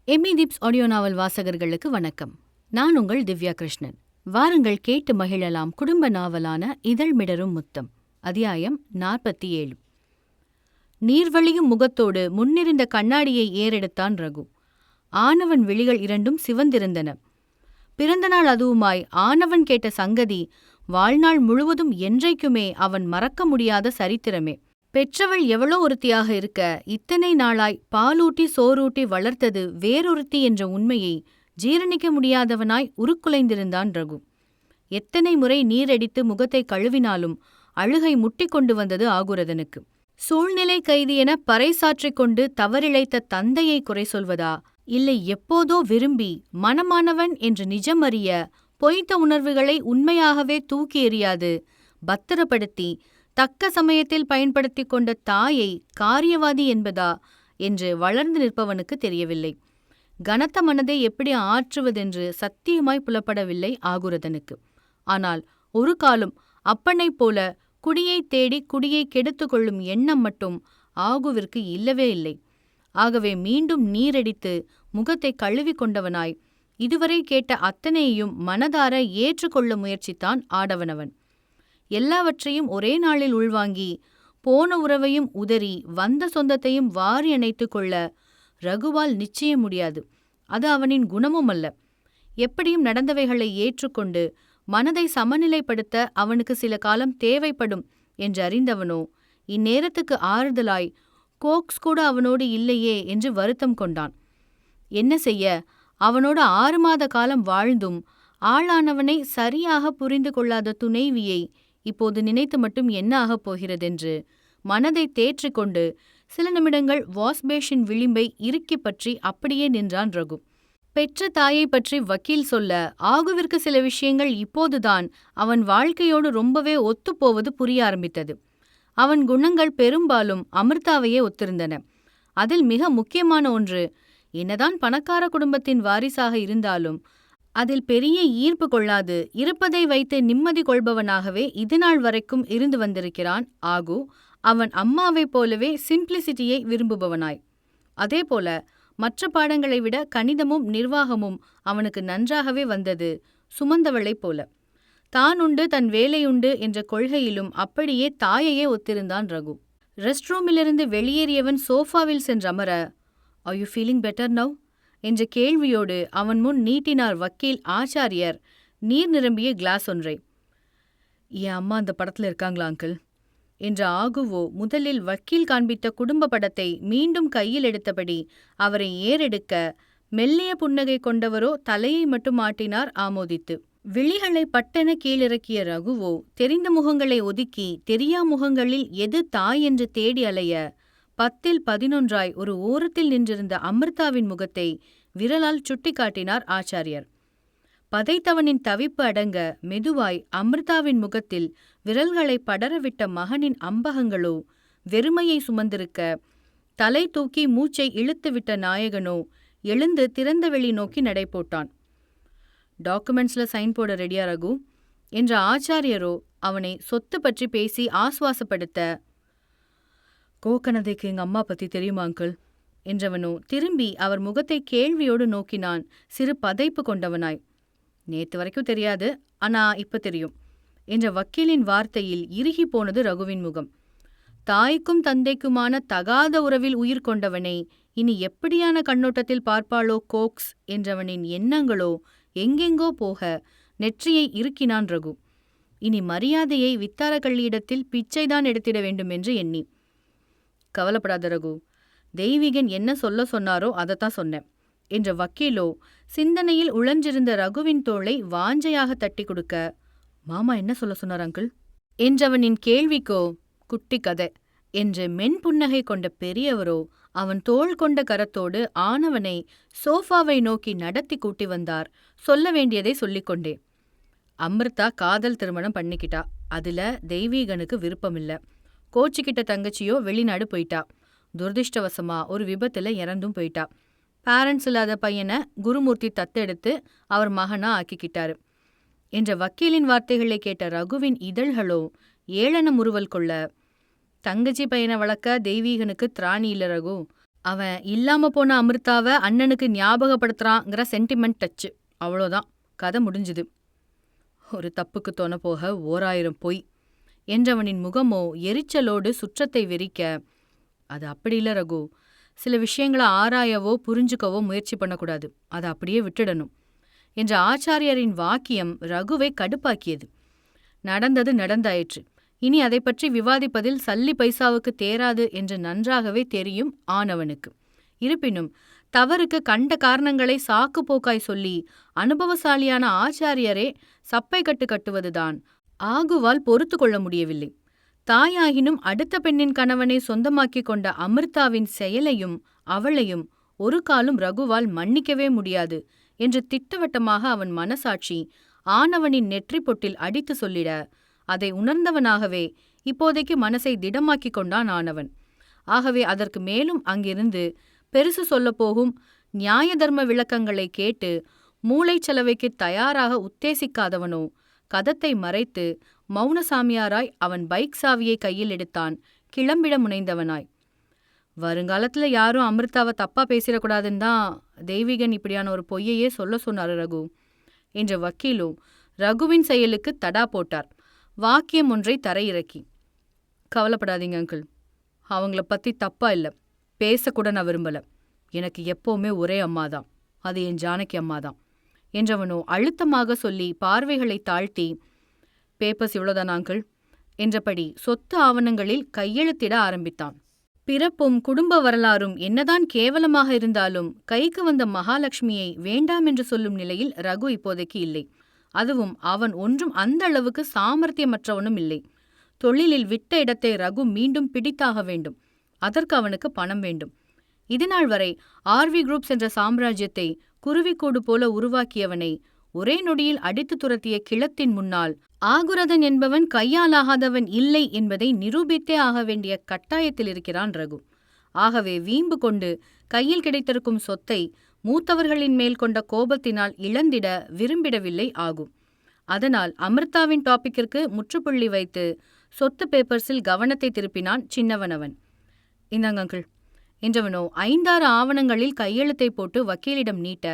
Emmy தீப்ஸ் audio நாவல் வாசகர்களுக்கு வணக்கம். நான் உங்கள் திவ்யா கிருஷ்ணன். வாருங்கள் கேட்டு மகிழலாம் குடும்ப நாவலான இதழ்மிடரும் முத்தம். அத்தியாயம் 47. நீர்வழியும் முகத்தோடு முன்னிருந்த கண்ணாடியை ஏறெடுத்தான் ரகு. ஆனவன் விழிகள் இரண்டும் சிவந்திருந்தன. பிறந்தநாள் அதுவுமாய் ஆனவன் கேட்ட சங்கதி வாழ்நாள் முழுவதும் என்றைக்குமே அவன் மறக்க முடியாத சரித்திரமே. பெற்றவள் எவ்வளோ ஒருத்தியாக இருக்க இத்தனை நாளாய் பாலூட்டி சோறூட்டி வளர்த்தது வேறொருத்தி என்ற உண்மையை ஜீரணிக்க முடியாதவனாய் உருக்குலைந்திருந்தான் ரகு. எத்தனை முறை நீரடித்து முகத்தை கழுவினாலும் அழுகை முட்டி கொண்டு வந்தது ஆகுரதனுக்கு. சூழ்நிலை கைதியென பறைசாற்றிக் கொண்டு தவறிழைத்த தந்தையை குறை சொல்வதா, இல்லை எப்போதோ விரும்பி மனமானவன் என்று நிஜம் அறிய பொய்த்த உணர்வுகளை உண்மையாகவே தூக்கி எறியாது பத்திரப்படுத்தி தக்க சமயத்தில் பயன்படுத்தி கொண்ட தாயை காரியவாதி என்பதா என்று வளர்ந்து நிற்பவனுக்கு தெரியவில்லை. கனத்த மனதை எப்படி ஆற்றுவதென்று சத்தியமாய் புலப்படவில்லை ஆகுரதனுக்கு. ஆனால் ஒரு காலம் அப்பனைப் போல குடியை தேடி குடியை கெடுத்து கொள்ளும் எண்ணம் மட்டும் ஆகுவிற்கு இல்லவே இல்லை. ஆகவே மீண்டும் நீரடித்து முகத்தை கழுவி கொண்டவனாய் இதுவரை கேட்ட அத்தனையையும் மனதார ஏற்றுக்கொள்ள முயற்சித்தான் ஆடவனவன். எல்லாவற்றையும் ஒரே நாளில் உள்வாங்கி போன உறவையும் உதறி வந்த சொந்தத்தையும் வாரி அணைத்து கொள்ள ரகுவால் நிச்சயம் முடியாது. அது அவனின் குணமும் அல்ல. எப்படியும் நடந்தவைகளை ஏற்றுக்கொண்டு மனதை சமநிலைப்படுத்த அவனுக்கு சில காலம் தேவைப்படும் என்று அறிந்தவனோ இந்நேரத்துக்கு ஆறுதலாய் கோக்ஸ் கூட அவனோடு இல்லையே என்று வருத்தம் கொண்டான். என்ன செய்ய, அவனோடு 6 மாத காலம் வாழ்ந்தும் ஆளானவனை சரியாக புரிந்து கொள்ளாத துணைவியை இப்போது நினைத்து மட்டும் என்ன ஆகப் போகிறதென்று மனதை தேற்றிக்கொண்டு சில நிமிடங்கள் வாஷ்பேஷின் விளிம்பை இறுக்கி பற்றி அப்படியே நின்றான் ரகு. பெற்ற தாயை பற்றி வக்கீல் சொல்ல ஆகுவிற்கு சில விஷயங்கள் இப்போதுதான் அவன் வாழ்க்கையோடு ரொம்பவே ஒத்துப்போவது புரிய ஆரம்பித்தது. அவன் குணங்கள் பெரும்பாலும் அமிர்தாவையே ஒத்திருந்தன. அதில் மிக முக்கியமான ஒன்று, என்னதான் பணக்கார குடும்பத்தின் வாரிசாக இருந்தாலும் அதில் பெரிய ஈர்ப்பு கொள்ளாது இருப்பதை வைத்து நிம்மதி கொள்பவனாகவே இதுநாள் வரைக்கும் இருந்து வந்திருக்கிறான் ஆகு. அவன் அம்மாவைப் போலவே சிம்பிளிசிட்டியை விரும்புபவனாய். அதேபோல மற்ற பாடங்களை விட கணிதமும் நிர்வாகமும் அவனுக்கு நன்றாகவே வந்தது சுமந்தவளைப் போல. தான் உண்டு தன் வேலையுண்டு என்ற கொள்கையிலும் அப்படியே தாயையே ஒத்திருந்தான் ரகு. ரெஸ்ட் ரூமிலிருந்து வெளியேறியவன் சோஃபாவில் சென்றமர, "Are you feeling better now?" என்ற கேள்வியோடு அவன் முன் நீட்டினார் வக்கீல் ஆச்சாரியர் நீர் நிரம்பிய கிளாஸ் ஒன்றை. "என் அம்மா அந்த படத்தில் இருக்காங்களா அங்கிள்?" என்ற ஆகுவோ முதலில் வக்கீல் காண்பித்த குடும்ப படத்தை மீண்டும் கையில் எடுத்தபடி அவரை ஏறெடுக்க மெல்லிய புன்னகை கொண்டவரோ தலையை மட்டும் ஆட்டினார் ஆமோதித்து. விழிகளை பட்டென கீழிறக்கிய ரகுவோ தெரிந்த முகங்களை ஒதுக்கி தெரியா முகங்களில் எது தாய் என்று தேடி அலைய 10ல் 11 ஒரு ஓரத்தில் நின்றிருந்த அமிர்தாவின் முகத்தை விரலால் சுட்டிக்காட்டினார் ஆச்சாரியர். பதைத்தவனின் தவிப்பு அடங்க மெதுவாய் அமிர்தாவின் முகத்தில் விரல்களை படரவிட்ட மகனின் அம்பகங்களோ வெறுமையை சுமந்திருக்க, தலை தூக்கி மூச்சை இழுத்துவிட்ட நாயகனோ எழுந்து திறந்த வெளி நோக்கி நடை போட்டான். "டாக்குமெண்ட்ஸ்ல சைன் போட ரெடியா ரகு?" என்ற ஆச்சாரியரோ அவனை சொத்து பற்றி பேசி ஆசுவாசப்படுத்த, "கோகனதைக்கு எங்க அம்மா பத்தி தெரியுமா அங்கிள்?" என்றவனோ திரும்பி அவர் முகத்தை கேள்வியோடு நோக்கினான், சிறு பதைப்பு கொண்டவனாய். "நேத்து வரைக்கும் தெரியாது, ஆனா இப்ப தெரியும்" என்ற வக்கீலின் வார்த்தையில் இறுகி போனது ரகுவின் முகம். தாய்க்கும் தந்தைக்குமான தகாத உறவில் உயிர் கொண்டவனை இனி எப்படியான கண்ணோட்டத்தில் பார்ப்பாளோ கோக்ஸ் என்றவனின் எண்ணங்களோ எங்கெங்கோ போக நெற்றியை இறுக்கினான் ரகு. இனி மரியாதையை வித்தாரக்கள்ளியிடத்தில் பிச்சைதான் எடுத்திட வேண்டும் என்று எண்ணி, "கவலைப்படாத ரகு, தெய்வீகன் என்ன சொல்ல சொன்னாரோ அதைத்தான் சொன்னேன்" என்ற வக்கீலோ சிந்தனையில் உழன்றிருந்த ரகுவின் தோளை வாஞ்சையாக தட்டி கொடுக்க, "மாமா என்ன சொல்ல சொன்னார் அங்கிள்?" என்றவனின் கேள்விக்கோ, "குட்டி கதை" என்று மென்புன்னகை கொண்ட பெரியவரோ அவன் தோள் கொண்ட கரத்தோடு ஆனவனை சோஃபாவை நோக்கி நடத்தி கூட்டி வந்தார். சொல்ல வேண்டியதை சொல்லிக்கொண்டே, "அமிர்தா காதல் திருமணம் பண்ணிக்கிட்டா. அதுல தெய்வீகனுக்கு விருப்பமில்ல. கோச்சிக்கிட்ட தங்கச்சியோ வெளிநாடு போயிட்டா. துரதிருஷ்டவசமா ஒரு விபத்துல இறந்தும் போயிட்டா. பேரண்ட்ஸ் இல்லாத பையனை குருமூர்த்தி தத்தெடுத்து அவர் மகனா ஆக்கிக்கிட்டாரு" என்ற வக்கீலின் வார்த்தைகளை கேட்ட ரகுவின் இதழ்களோ ஏளன முறுவல் கொள்ள, "தங்கச்சி பையனை வளர்க்க தெய்வீகனுக்கு திராணி இல்ல ரகு. அவன் இல்லாம போன அமிர்தாவை அண்ணனுக்கு ஞாபகப்படுத்துறாங்கிற சென்டிமெண்ட் டச்சு. அவ்வளோதான், கதை முடிஞ்சுது. ஒரு தப்புக்கு தொண போக 1000 பொய் என்றவனின் முகமோ எரிச்சலோடு சுற்றத்தை வெறிக்க, அது அப்படி இல்லை ரகு. சில விஷயங்களை ஆராயவோ புரிஞ்சுக்கவோ முயற்சி பண்ணக்கூடாது, அதை அப்படியே விட்டுடணும் என்ற ஆச்சாரியரின் வாக்கியம் ரகுவை கடுப்பாக்கியது. நடந்தது நடந்தாயிற்று. இனி அதை பற்றி விவாதிப்பதில் சல்லி பைசாவுக்கு தேராது என்று நன்றாகவே தெரியும் ஆனவனுக்கு. இருப்பினும் தவறுக்கு கண்ட காரணங்களை சாக்கு போக்காய் சொல்லி அனுபவசாலியான ஆச்சாரியரே சப்பை கட்டு கட்டுவதுதான் ஆகுவால் பொறுத்து கொள்ள முடியவில்லை. தாயாகினும் அடுத்த பெண்ணின் கணவனை சொந்தமாக்கிக் கொண்ட அமிர்தாவின் செயலையும் அவளையும் ஒரு காலும் ரகுவால் மன்னிக்கவே முடியாது என்று திட்டவட்டமாக அவன் மனசாட்சி ஆனவனின் நெற்றி பொட்டில் அடித்து சொல்லிட, அதை உணர்ந்தவனாகவே இப்போதைக்கு மனசை திடமாக்கிக் கொண்டான் ஆனவன். ஆகவே அதற்கு மேலும் அங்கிருந்து பெருசு சொல்லப்போகும் நியாய தர்ம விளக்கங்களை கேட்டு மூளைச்சலவைக்கு தயாராக உத்தேசிக்காதவனோ கதத்தை மறைத்து மௌனசாமியாராய் அவன் பைக் சாவியை கையில் எடுத்தான், கிளம்பிட முனைந்தவனாய். வருங்காலத்துல யாரும் அமிர்தாவை தப்பா பேசிடக்கூடாதுன்னு தான் தெய்வீகன் இப்படியான ஒரு பொய்யையே சொல்ல சொன்னாரு ரகு என்ற வக்கீலும் ரகுவின் செயலுக்கு தடா போட்டார், வாக்கியம் ஒன்றை தரையிறக்கி. கவலைப்படாதீங்க அங்கிள், அவங்கள பத்தி தப்பா இல்லை, பேசக்கூட நான் விரும்பல. எனக்கு எப்போவுமே ஒரே அம்மாதான், அது என் ஜானகி அம்மாதான் என்றவனோ அழுத்தமாக சொல்லி பார்வைகளை தாழ்த்தி, பேப்பர்ஸ் இவ்வளோதானா அங்கிள் என்றபடி சொத்து ஆவணங்களில் கையெழுத்திட ஆரம்பித்தான். பிறப்பும் குடும்ப வரலாறும் என்னதான் கேவலமாக இருந்தாலும் கைக்கு வந்த மகாலட்சுமியை வேண்டாம் என்று சொல்லும் நிலையில் ரகு இப்போதைக்கு இல்லை. அதுவும் அவன் ஒன்றும் அந்த அளவுக்கு சாமர்த்தியமற்றவனும் இல்லை. தொழிலில் விட்ட இடத்தை ரகு மீண்டும் பிடித்தாக வேண்டும். அதற்கு அவனுக்கு பணம் வேண்டும். இதுநாள் வரை ஆர்வி குரூப்ஸ் என்ற சாம்ராஜ்யத்தை குருவிக்கூடு போல உருவாக்கியவனை ஒரே நொடியில் அடித்து துரத்திய கிழத்தின் முன்னால் ஆகுரதன் என்பவன் கையாலாகாதவன் இல்லை என்பதை நிரூபித்தே ஆக வேண்டிய கட்டாயத்தில் இருக்கிறான் ரகு. ஆகவே வீம்பு கொண்டு கையில் கிடைத்திருக்கும் சொத்தை மூத்தவர்களின் மேல் கொண்ட கோபத்தினால் இழந்திட விரும்பிடவில்லை ஆகும். அதனால் அமிர்தாவின் டாபிக்கிற்கு முற்றுப்புள்ளி வைத்து சொத்து பேப்பர்ஸில் கவனத்தை திருப்பினான் சின்னவனவன். இந்தாங்க அங்கிள் என்றவனோ 5-6 ஆவணங்களில் கையெழுத்தை போட்டு வக்கீலிடம் நீட்ட,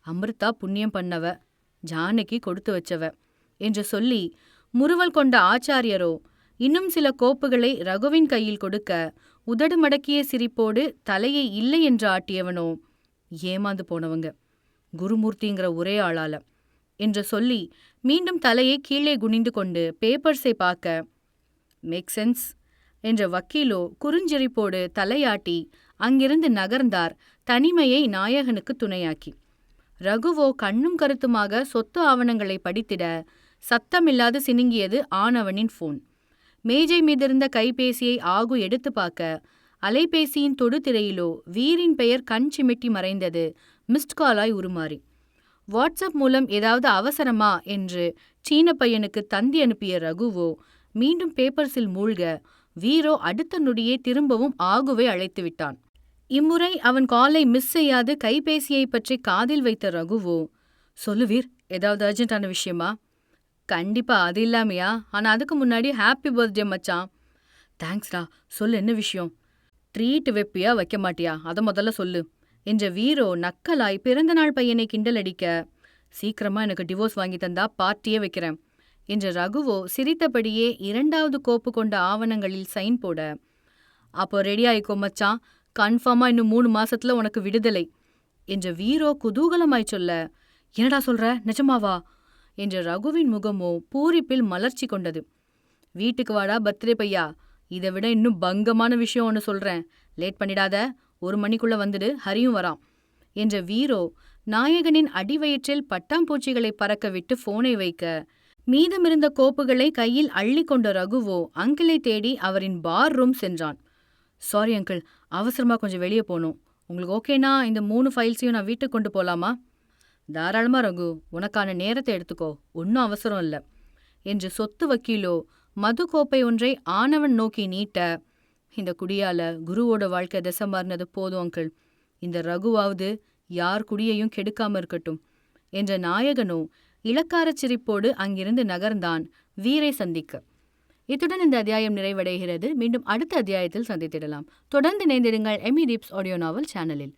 அமிர்தா புண்ணியம் பண்ணவ, ஜானகி கொடுத்து வச்சவ என்று சொல்லி முறுவல் கொண்ட ஆச்சாரியரோ இன்னும் சில கோப்புகளை ரகுவின் கையில் கொடுக்க, உதடு மடக்கிய சிரிப்போடு தலையை இல்லை என்று ஆட்டியவனோ, ஏமாந்து போனவங்க குருமூர்த்திங்கிற ஒரே ஆளால என்று சொல்லி மீண்டும் தலையை கீழே குனிந்து கொண்டு பேப்பர்ஸை பார்க்க, மேக் சென்ஸ் என்ற வக்கீலோ குறுஞ்சிரிப்போடு தலையாட்டி அங்கிருந்து நகர்ந்தார், தனிமையை நாயகனுக்கு துணையாக்கி. ரகுவோ கண்ணும் கருத்துமாக சொத்து ஆவணங்களை படித்திட சத்தமில்லாது சினுங்கியது ஆனவனின் போன். மேஜை மீதிருந்த கைபேசியை ஆகு எடுத்து பார்க்க, அலைபேசியின் தொடுதிரையிலோ வீரின் பெயர் கண் சிமிட்டி மறைந்தது, மிஸ்ட் காலாய் உருமாறி. வாட்ஸ்அப் மூலம் ஏதாவது அவசரமா என்று சீன பையனுக்கு தந்தி அனுப்பிய ரகுவோ மீண்டும் பேப்பர்ஸில் மூழ்க, வீரோ அடுத்த நொடியே திரும்பவும் ஆகுவை அழைத்து விட்டான். இம்முறை அவன் காலை மிஸ் செய்யாது கைபேசியை பற்றி காதில் வைத்த ரகுவோ, சொல்லு வீர், ஏதாவது அர்ஜென்ட்டான விஷயமா? கண்டிப்பா, அது இல்லாமையா? ஆனா அதுக்கு முன்னாடி ஹாப்பி பர்த்டே மச்சான். தேங்க்ஸ்டா, சொல்லு என்ன விஷயம்? ட்ரீட் வைப்பியா வைக்க மாட்டியா, அதை முதல்ல சொல்லு என்ற வீரோ நக்கலாய் பிறந்தநாள் பையனை கிண்டலடிக்க, சீக்கிரமா எனக்கு டிவோர்ஸ் வாங்கி தந்தா பார்ட்டியே வைக்கிறேன் என்ற ரகுவோ சிரித்தபடியே 2வது கோப்பு கொண்ட ஆவணங்களில் சைன் போட, அப்போ ரெடி ஆயிக்கோ மச்சான், கன்ஃபார்மா இன்னும் 3 மாசத்துல உனக்கு விடுதலை என்ற வீரோ குதூகலமாய் சொல்ல, என்னடா சொல்ற, நிஜமாவா என்ற ரகுவின் முகமோ பூரிப்பில் மலர்ச்சி கொண்டது. வீட்டுக்கு வாடா பர்த்டே பையா, இதை விட இன்னும் பங்கமான விஷயம் ஒன்று சொல்றேன், லேட் பண்ணிடாத, 1 மணிக்குள்ள வந்துடு, ஹரியும் வரான் என்ற வீரோ நாயகனின் அடிவயிற்றில் பட்டாம்பூச்சிகளை பறக்க விட்டு போனை வைக்க, மீதமிருந்த கோப்புகளை கையில் அள்ளி கொண்ட ரகுவோ அங்கிளை தேடி அவரின் பார் ரூம் சென்றான். சாரி அங்கிள், அவசரமா கொஞ்சம் வெளியே போகணும். உங்களுக்கு ஓகேனா இந்த 3 ஃபைல்ஸையும் நான் வீட்டுக்கு கொண்டு போலாமா? தாராளமா ரகு, உனக்கான நேரத்தை எடுத்துக்கோ, ஒன்றும் அவசரம் இல்லை என்று சொத்து வக்கீலோ மது கோப்பை ஒன்றை ஆனவன் நோக்கி நீட்ட, இந்த குடியால குருவோட வாழ்க்கை திசை மாறினது போதும் அங்கிள், இந்த ரகுவாவது யார் குடியையும் கெடுக்காம இருக்கட்டும் என்ற நாயகனோ இளக்காரச் சிரிப்போடு அங்கிருந்து நகர்ந்தான் வீரை சந்திக்க. இத்துடன் இந்த அத்தியாயம் நிறைவடைகிறது. மீண்டும் அடுத்த அத்தியாயத்தில் சந்தித்திடலாம். தொடர்ந்து இணைந்திடுங்கள் எமி டிப்ஸ் ஆடியோ நாவல் சேனலில்.